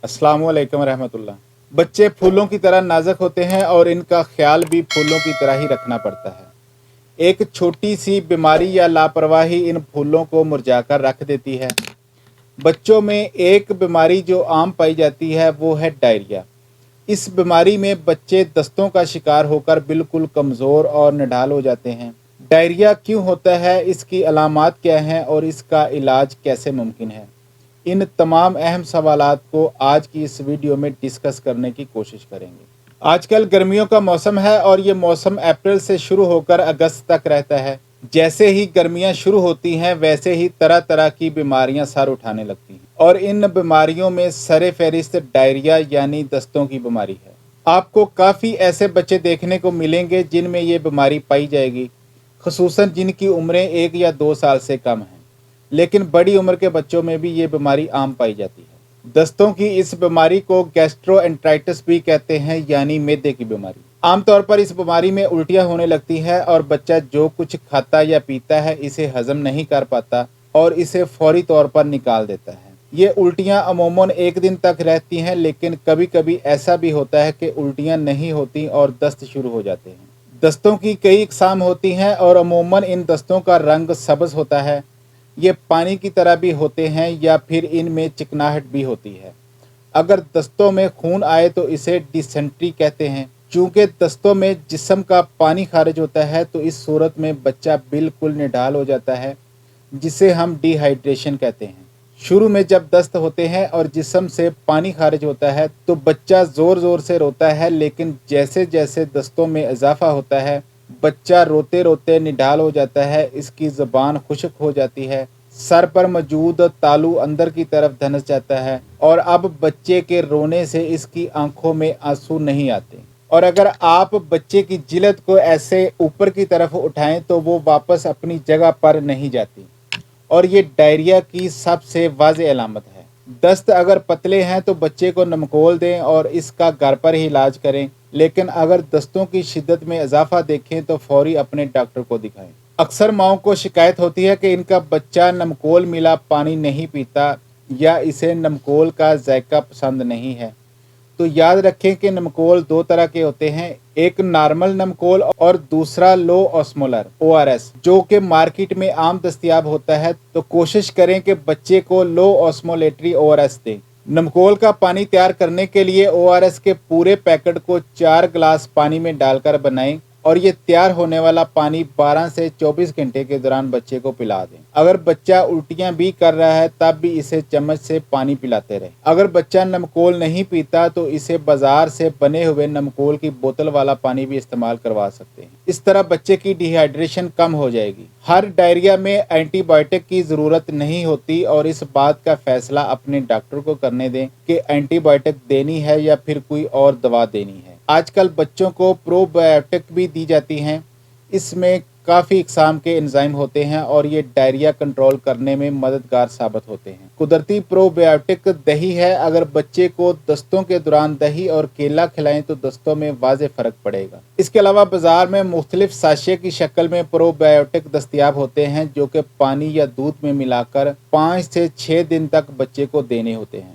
अस्सलाम वालेकुम रहमतुल्लाह। बच्चे फूलों की तरह नाजुक होते हैं और इनका ख्याल भी फूलों की तरह ही रखना पड़ता है। एक छोटी सी बीमारी या लापरवाही इन फूलों को मुरझाकर रख देती है। बच्चों में एक बीमारी जो आम पाई जाती है वो है डायरिया। इस बीमारी में बच्चे दस्तों का शिकार होकर बिल्कुल कमज़ोर और निढाल हो जाते हैं। डायरिया क्यों होता है, इसकी अलामात क्या हैं और इसका इलाज कैसे मुमकिन है, इन तमाम अहम सवालात को आज की इस वीडियो में डिस्कस करने की कोशिश करेंगे। आजकल गर्मियों का मौसम है और ये मौसम अप्रैल से शुरू होकर अगस्त तक रहता है। जैसे ही गर्मियां शुरू होती हैं वैसे ही तरह तरह की बीमारियां सर उठाने लगती हैं और इन बीमारियों में सरे फहरिस्त डायरिया यानी दस्तों की बीमारी है। आपको काफ़ी ऐसे बच्चे देखने को मिलेंगे जिनमें ये बीमारी पाई जाएगी, खुसूसन जिनकी उम्रें 1 या 2 साल से कम हैं। लेकिन बड़ी उम्र के बच्चों में भी ये बीमारी आम पाई जाती है। दस्तों की इस बीमारी को गैस्ट्रोएंटेराइटिस भी कहते हैं, यानी मैदे की बीमारी। आमतौर पर इस बीमारी में उल्टियां होने लगती है और बच्चा जो कुछ खाता या पीता है इसे हजम नहीं कर पाता और इसे फौरी तौर पर निकाल देता है। ये उल्टियां अमूमन 1 दिन तक रहती हैं, लेकिन कभी कभी ऐसा भी होता है कि उल्टियां नहीं होती और दस्त शुरू हो जाते हैं। दस्तों की कई इकसाम होती हैं और अमूमन इन दस्तों का रंग सब्ज होता है। ये पानी की तरह भी होते हैं या फिर इनमें चिकनाहट भी होती है। अगर दस्तों में खून आए तो इसे डिसेंट्री कहते हैं। चूँकि दस्तों में जिस्म का पानी खारिज होता है तो इस सूरत में बच्चा बिल्कुल निढाल हो जाता है, जिसे हम डिहाइड्रेशन कहते हैं। शुरू में जब दस्त होते हैं और जिस्म से पानी खारिज होता है तो बच्चा ज़ोर ज़ोर से रोता है, लेकिन जैसे जैसे दस्तों में इजाफा होता है बच्चा रोते रोते निढाल हो जाता है। इसकी ज़बान खुश्क हो जाती है, सर पर मौजूद तालू अंदर की तरफ धंस जाता है और अब बच्चे के रोने से इसकी आंखों में आंसू नहीं आते। और अगर आप बच्चे की जिल्द को ऐसे ऊपर की तरफ उठाएं तो वो वापस अपनी जगह पर नहीं जाती और ये डायरिया की सबसे वाज़ेह अलामत है। दस्त अगर पतले हैं तो बच्चे को नमकोल दें और इसका घर पर ही इलाज करें, लेकिन अगर दस्तों की शिद्दत में इजाफा देखें तो फौरी अपने डॉक्टर को दिखाएं। अक्सर माओं को शिकायत होती है कि इनका बच्चा नमकोल मिला पानी नहीं पीता या इसे नमकोल का जायका पसंद नहीं है। तो याद रखें कि नमकोल 2 तरह के होते हैं, एक नॉर्मल नमकोल और दूसरा लो ऑस्मोलर ORS, जो कि मार्केट में आम दस्तयाब होता है। तो कोशिश करें कि बच्चे को लो ऑस्मोलेटरी ORS दें। नमकोल का पानी तैयार करने के लिए ORS के पूरे पैकेट को 4 गिलास पानी में डालकर बनाएं और ये तैयार होने वाला पानी 12 से 24 घंटे के दौरान बच्चे को पिला दें। अगर बच्चा उल्टियां भी कर रहा है तब भी इसे चम्मच से पानी पिलाते रहें। अगर बच्चा नमकोल नहीं पीता तो इसे बाजार से बने हुए नमकोल की बोतल वाला पानी भी इस्तेमाल करवा सकते हैं। इस तरह बच्चे की डिहाइड्रेशन कम हो जाएगी। हर डायरिया में एंटीबायोटिक की ज़रूरत नहीं होती और इस बात का फैसला अपने डॉक्टर को करने दें कि एंटीबायोटिक देनी है या फिर कोई और दवा देनी है। आजकल बच्चों को प्रोबायोटिक भी दी जाती हैं। इसमें काफ़ी इकसाम के एंजाइम होते हैं और ये डायरिया कंट्रोल करने में मददगार साबित होते हैं। कुदरती प्रोबायोटिक दही है। अगर बच्चे को दस्तों के दौरान दही और केला खिलाएं तो दस्तों में वाज़ेह फ़र्क पड़ेगा। इसके अलावा बाज़ार में मुख्तलिफ साशे की शक्ल में प्रोबायोटिक दस्तयाब होते हैं, जो कि पानी या दूध में मिलाकर 5 से 6 दिन तक बच्चे को देने होते हैं।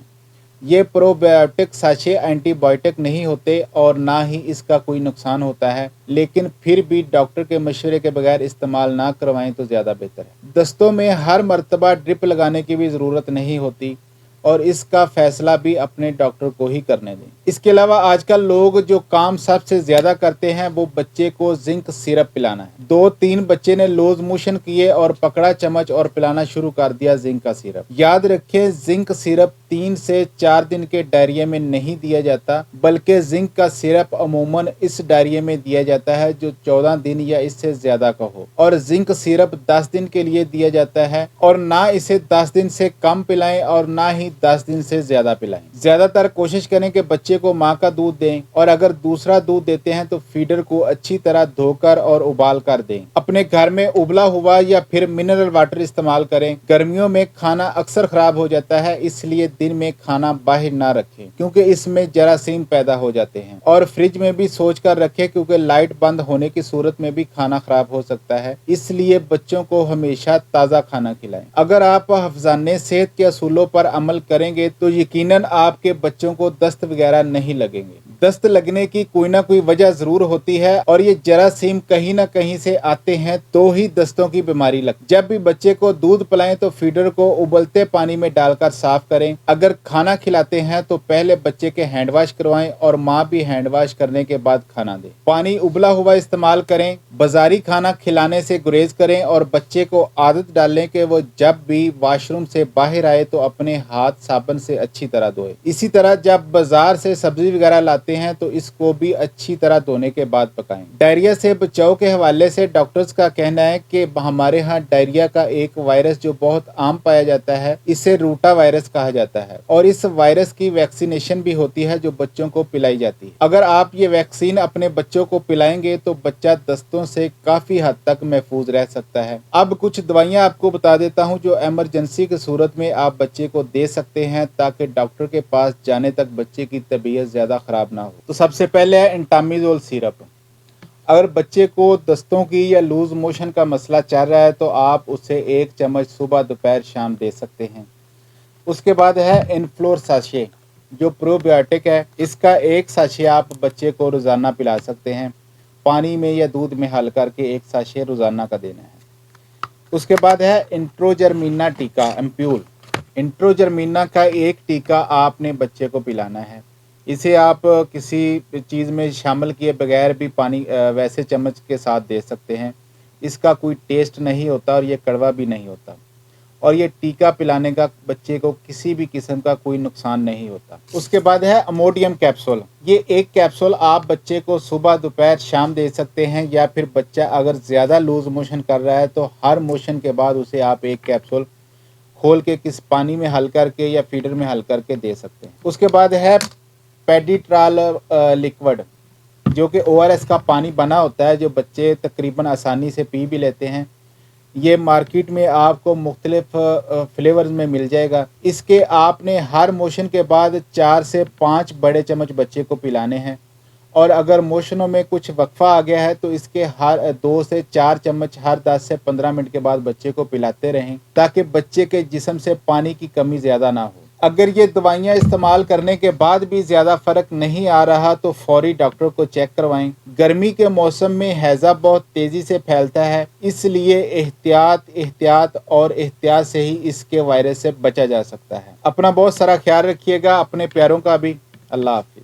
ये प्रोबायोटिक साशे एंटीबायोटिक नहीं होते और ना ही इसका कोई नुकसान होता है, लेकिन फिर भी डॉक्टर के मशवरे के बगैर इस्तेमाल ना करवाएं तो ज़्यादा बेहतर है। दस्तों में हर मर्तबा ड्रिप लगाने की भी ज़रूरत नहीं होती और इसका फ़ैसला भी अपने डॉक्टर को ही करने दें। इसके अलावा आजकल लोग जो काम सबसे ज़्यादा करते हैं वो बच्चे को जिंक सिरप पिलाना है। 2-3 बच्चे ने लूज मोशन किए और पकड़ा चम्मच और पिलाना शुरू कर दिया जिंक का सिरप। याद रखें, जिंक सिरप 3 से 4 दिन के डायरिया में नहीं दिया जाता, बल्कि जिंक का सिरप अमूमन इस डायरिया में दिया जाता है जो 14 दिन या इससे ज़्यादा का हो, और जिंक सिरप 10 दिन के लिए दिया जाता है और ना इसे 10 दिन से कम पिलाएं और ना ही 10 दिन से ज़्यादा पिलाएं। ज़्यादातर कोशिश करें कि बच्चे को माँ का दूध दें और अगर दूसरा दूध देते हैं तो फीडर को अच्छी तरह धोकर और उबाल कर दें। अपने घर में उबला हुआ या फिर मिनरल वाटर इस्तेमाल करें। गर्मियों में खाना अक्सर ख़राब हो जाता है, इसलिए दिन में खाना बाहर ना रखें क्योंकि इसमें जरासीम पैदा हो जाते हैं, और फ्रिज में भी सोच कर रखें क्योंकि लाइट बंद होने की सूरत में भी खाना ख़राब हो सकता है। इसलिए बच्चों को हमेशा ताज़ा खाना खिलाएं। अगर आप हिफ़्ज़ाने सेहत के असूलों पर अमल करेंगे तो यकीनन आपके बच्चों को दस्त वगैरह नहीं लगेंगे। दस्त लगने की कोई ना कोई वजह ज़रूर होती है और ये जरासीम कहीं ना कहीं से आते हैं तो ही दस्तों की बीमारी लगती है। जब भी बच्चे को दूध पिलाएं तो फीडर को उबलते पानी में डालकर साफ करें। अगर खाना खिलाते हैं तो पहले बच्चे के हैंड वॉश करवाएं और माँ भी हैंड वॉश करने के बाद खाना दें। पानी उबला हुआ इस्तेमाल करें। बाजारी खाना खिलाने से गुरेज करें और बच्चे को आदत डालें कि वो जब भी वॉशरूम से बाहर आए तो अपने हाथ साबुन से अच्छी तरह धोए। इसी तरह जब बाजार से सब्जी वगैरह लाते हैं तो इसको भी अच्छी तरह धोने के बाद पकाएं। डायरिया से बचाव के हवाले से डॉक्टर्स का कहना है कि हमारे यहाँ डायरिया का एक वायरस जो बहुत आम पाया जाता है, इसे रूटा वायरस कहा जाता है और इस वायरस की वैक्सीनेशन भी होती है जो बच्चों को पिलाई जाती है। अगर आप ये वैक्सीन अपने बच्चों को पिलाएंगे तो बच्चा दस्तों से काफी हद तक महफूज रह सकता है। अब कुछ दवाइयाँ आपको बता देता हूँ जो इमरजेंसी की सूरत में आप बच्चे को दे सकते हैं ताकि डॉक्टर के पास जाने तक बच्चे की तबीयत ज्यादा खराब ना हो। तो सबसे पहले है एंटामिजोल सिरप। अगर बच्चे को दस्तों की या लूज मोशन का मसला चल रहा है तो आप उसे 1 चम्मच सुबह दोपहर शाम दे सकते हैं। उसके बाद है इनफ्लोर साशे जो प्रोबायोटिक है। इसका 1 साशे आप बच्चे को रोज़ाना पिला सकते हैं। पानी में या दूध में हल करके 1 साशे रोज़ाना का देना है। उसके बाद है इंट्रोजर्मिना टीका एम्प्यूल। इंट्रोजर्मिना का 1 टीका आपने बच्चे को पिलाना है। इसे आप किसी चीज़ में शामिल किए बगैर भी पानी वैसे चम्मच के साथ दे सकते हैं। इसका कोई टेस्ट नहीं होता और ये कड़वा भी नहीं होता और ये टीका पिलाने का बच्चे को किसी भी किस्म का कोई नुकसान नहीं होता। उसके बाद है अमोडियम कैप्सूल। ये 1 कैप्सूल आप बच्चे को सुबह दोपहर शाम दे सकते हैं या फिर बच्चा अगर ज़्यादा लूज मोशन कर रहा है तो हर मोशन के बाद उसे आप 1 कैप्सूल खोल के किस पानी में हल करके या फीडर में हल करके दे सकते हैं। उसके बाद है पेडिट्राल लिक्विड जो कि ORS का पानी बना होता है जो बच्चे तकरीबन आसानी से पी भी लेते हैं। ये मार्केट में आपको मुख्तलिफ फ्लेवर्स में मिल जाएगा। इसके आपने हर मोशन के बाद 4 से 5 बड़े चम्मच बच्चे को पिलाने हैं और अगर मोशनों में कुछ वक्फा आ गया है तो इसके हर 2 से 4 चम्मच हर 10 से 15 मिनट के बाद बच्चे को पिलाते रहें ताकि बच्चे के जिस्म से पानी की कमी ज़्यादा ना हो। अगर ये दवाइयाँ इस्तेमाल करने के बाद भी ज़्यादा फ़र्क नहीं आ रहा तो फौरी डॉक्टर को चेक करवाएं। गर्मी के मौसम में हैज़ा बहुत तेज़ी से फैलता है, इसलिए एहतियात से ही इसके वायरस से बचा जा सकता है। अपना बहुत सारा ख्याल रखिएगा, अपने प्यारों का भी। अल्लाह हाफिज़।